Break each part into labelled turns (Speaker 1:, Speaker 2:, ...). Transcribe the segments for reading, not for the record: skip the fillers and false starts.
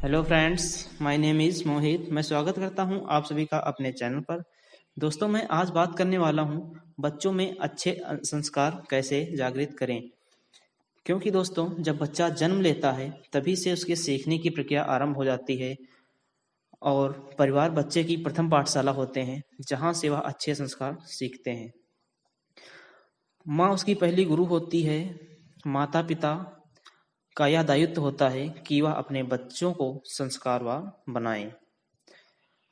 Speaker 1: Hello friends, my name is Mohit. मैं स्वागत करता हूं आप सभी का अपने चैनल पर। दोस्तों, मैं आज बात करने वाला हूं बच्चों में अच्छे संस्कार कैसे जागृत करें। क्योंकि दोस्तों, जब बच्चा जन्म लेता है तभी से उसके सीखने की प्रक्रिया आरंभ हो जाती है और परिवार बच्चे की प्रथम पाठशाला होते हैं जहां से वह अच्छे संस्कार सीखते हैं। माँ उसकी पहली गुरु होती है। माता पिता का यह दायित्व होता है कि वह अपने बच्चों को संस्कारवान बनाएं।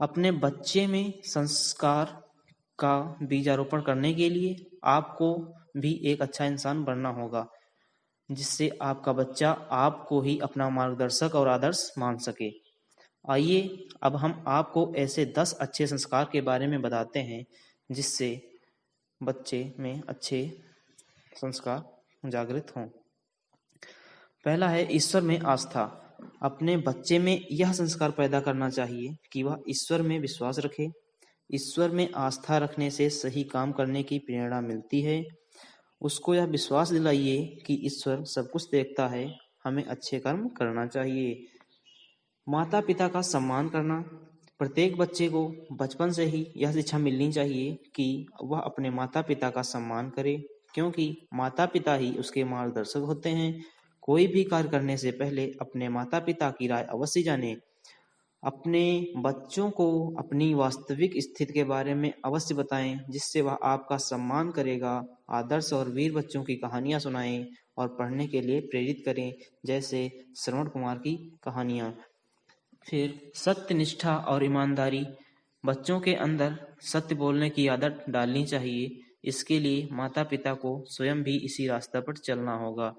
Speaker 1: अपने बच्चे में संस्कार का बीजारोपण करने के लिए आपको भी एक अच्छा इंसान बनना होगा, जिससे आपका बच्चा आपको ही अपना मार्गदर्शक और आदर्श मान सके। आइए अब हम आपको ऐसे 10 अच्छे संस्कार के बारे में बताते हैं जिससे बच्चे में अच्छे संस्कार जागृत हों। पहला है ईश्वर में आस्था। अपने बच्चे में यह संस्कार पैदा करना चाहिए कि वह ईश्वर में विश्वास रखे। ईश्वर में आस्था रखने से सही काम करने की प्रेरणा मिलती है। उसको यह विश्वास दिलाइए कि ईश्वर सब कुछ देखता है, हमें अच्छे कर्म करना चाहिए। माता पिता का सम्मान करना। प्रत्येक बच्चे को बचपन से ही यह शिक्षा मिलनी चाहिए कि वह अपने माता पिता का सम्मान करे, क्योंकि माता पिता ही उसके मार्गदर्शक होते हैं। कोई भी कार्य करने से पहले अपने माता पिता की राय अवश्य जाने। अपने बच्चों को अपनी वास्तविक स्थिति के बारे में अवश्य बताएं, जिससे वह आपका सम्मान करेगा। आदर्श और वीर बच्चों की कहानियां सुनाएं और पढ़ने के लिए प्रेरित करें, जैसे श्रवण कुमार की कहानियां। फिर सत्य, निष्ठा और ईमानदारी। बच्चों के अंदर सत्य बोलने की आदत डालनी चाहिए। इसके लिए माता पिता को स्वयं भी इसी रास्ते पर चलना होगा।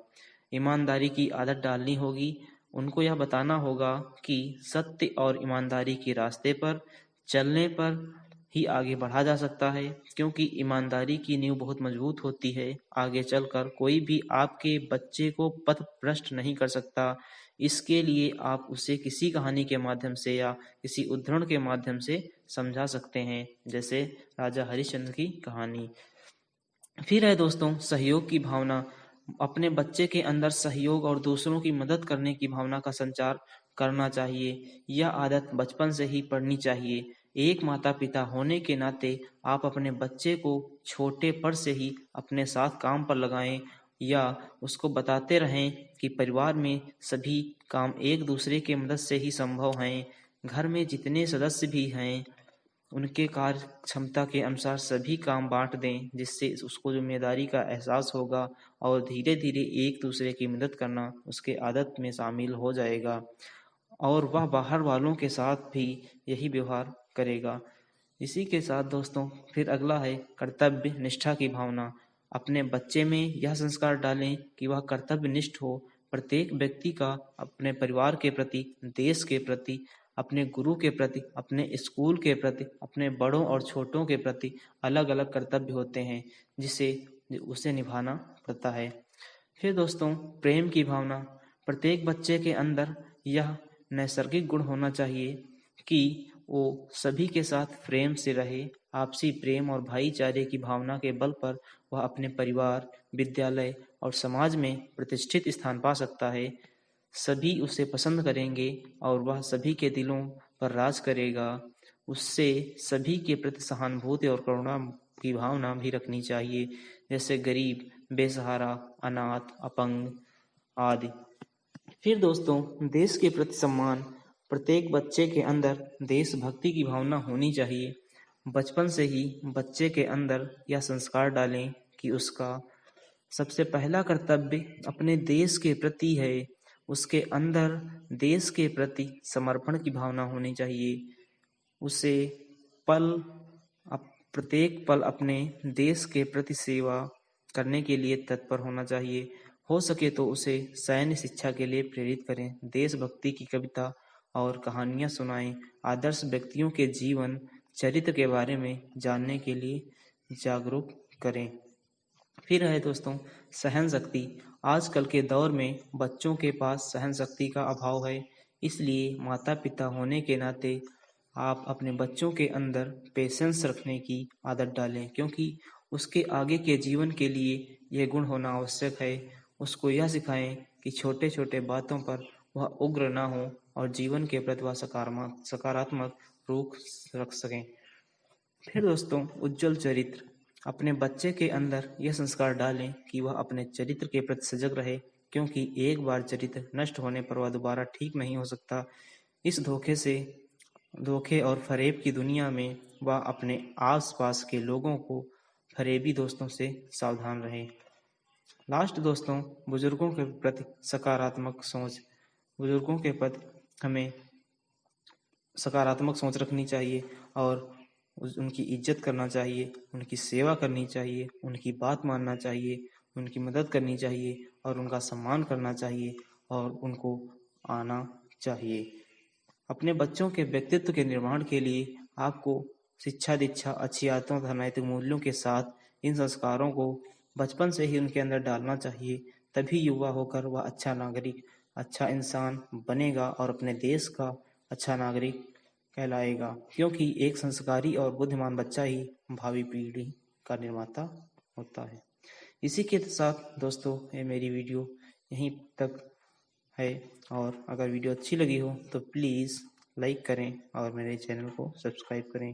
Speaker 1: ईमानदारी की आदत डालनी होगी। उनको यह बताना होगा कि सत्य और ईमानदारी के रास्ते पर चलने पर ही आगे बढ़ा जा सकता है, क्योंकि ईमानदारी की नींव बहुत मजबूत होती है। आगे चलकर कोई भी आपके बच्चे को पथ भ्रष्ट नहीं कर सकता। इसके लिए आप उसे किसी कहानी के माध्यम से या किसी उद्धरण के माध्यम से समझा सकते हैं, जैसे राजा हरिश्चंद्र की कहानी। फिर है दोस्तों सहयोग की भावना। अपने बच्चे के अंदर सहयोग और दूसरों की मदद करने की भावना का संचार करना चाहिए। यह आदत बचपन से ही पड़नी चाहिए। एक माता पिता होने के नाते आप अपने बच्चे को छोटे पर से ही अपने साथ काम पर लगाएं या उसको बताते रहें कि परिवार में सभी काम एक दूसरे के मदद से ही संभव हैं। घर में जितने सदस्य भी हैं उनके कार्य क्षमता के अनुसार सभी काम बांट दें, जिससे उसको जिम्मेदारी का एहसास होगा और धीरे धीरे एक दूसरे की मदद करना उसके आदत में शामिल हो जाएगा और वह बाहर वालों के साथ भी यही व्यवहार करेगा। इसी के साथ दोस्तों फिर अगला है कर्तव्य निष्ठा की भावना। अपने बच्चे में यह संस्कार डालें कि वह कर्तव्यनिष्ठ हो। प्रत्येक व्यक्ति का अपने परिवार के प्रति, देश के प्रति, अपने गुरु के प्रति, अपने स्कूल के प्रति, अपने बड़ों और छोटों के प्रति अलग अलग कर्तव्य होते हैं, जिसे उसे निभाना पड़ता है। फिर दोस्तों प्रेम की भावना। प्रत्येक बच्चे के अंदर यह नैसर्गिक गुण होना चाहिए कि वो सभी के साथ प्रेम से रहे। आपसी प्रेम और भाईचारे की भावना के बल पर वह अपने परिवार, विद्यालय और समाज में प्रतिष्ठित स्थान पा सकता है। सभी उसे पसंद करेंगे और वह सभी के दिलों पर राज करेगा। उससे सभी के प्रति सहानुभूति और करुणा की भावना भी रखनी चाहिए, जैसे गरीब, बेसहारा, अनाथ, अपंग आदि। फिर दोस्तों देश के प्रति सम्मान। प्रत्येक बच्चे के अंदर देशभक्ति की भावना होनी चाहिए। बचपन से ही बच्चे के अंदर यह संस्कार डालें कि उसका सबसे पहला कर्तव्य अपने देश के प्रति है। उसके अंदर देश के प्रति समर्पण की भावना होनी चाहिए। उसे पल प्रत्येक पल अपने देश के प्रति सेवा करने के लिए तत्पर होना चाहिए। हो सके तो उसे सैन्य शिक्षा के लिए प्रेरित करें। देशभक्ति की कविता और कहानियां सुनाएं। आदर्श व्यक्तियों के जीवन चरित्र के बारे में जानने के लिए जागरूक करें। फिर है दोस्तों सहन शक्ति। आजकल के दौर में बच्चों के पास सहन शक्ति का अभाव है, इसलिए माता पिता होने के नाते आप अपने बच्चों के अंदर पेशेंस रखने की आदत डालें, क्योंकि उसके आगे के जीवन के लिए यह गुण होना आवश्यक है। उसको यह सिखाएं कि छोटे छोटे बातों पर वह उग्र ना हो और जीवन के प्रति वह सकारात्मक रुख रख सकें। फिर दोस्तों, उज्जवल चरित्र। अपने बच्चे के अंदर यह संस्कार डालें कि वह अपने चरित्र के प्रति सजग रहे, क्योंकि एक बार चरित्र नष्ट होने पर वह दोबारा ठीक नहीं हो सकता। इस धोखे और फरेब की दुनिया में वह अपने आसपास के लोगों को फरेबी दोस्तों से सावधान रहे। लास्ट दोस्तों, बुजुर्गों के प्रति सकारात्मक सोच। बुजुर्गों के प्रति हमें सकारात्मक सोच रखनी चाहिए और उनकी इज्जत करना चाहिए, उनकी सेवा करनी चाहिए, उनकी बात मानना चाहिए, उनकी मदद करनी चाहिए और उनका सम्मान करना चाहिए और उनको आना चाहिए। अपने बच्चों के व्यक्तित्व के निर्माण के लिए आपको शिक्षा दीक्षा, अच्छी आदतों तथा नैतिक मूल्यों के साथ इन संस्कारों को बचपन से ही उनके अंदर डालना चाहिए। तभी युवा होकर वह अच्छा नागरिक, अच्छा इंसान बनेगा और अपने देश का अच्छा नागरिक कहलाएगा, क्योंकि एक संस्कारी और बुद्धिमान बच्चा ही भावी पीढ़ी का निर्माता होता है। इसी के साथ दोस्तों, ये मेरी वीडियो यहीं तक है और अगर वीडियो अच्छी लगी हो तो प्लीज़ लाइक करें और मेरे चैनल को सब्सक्राइब करें।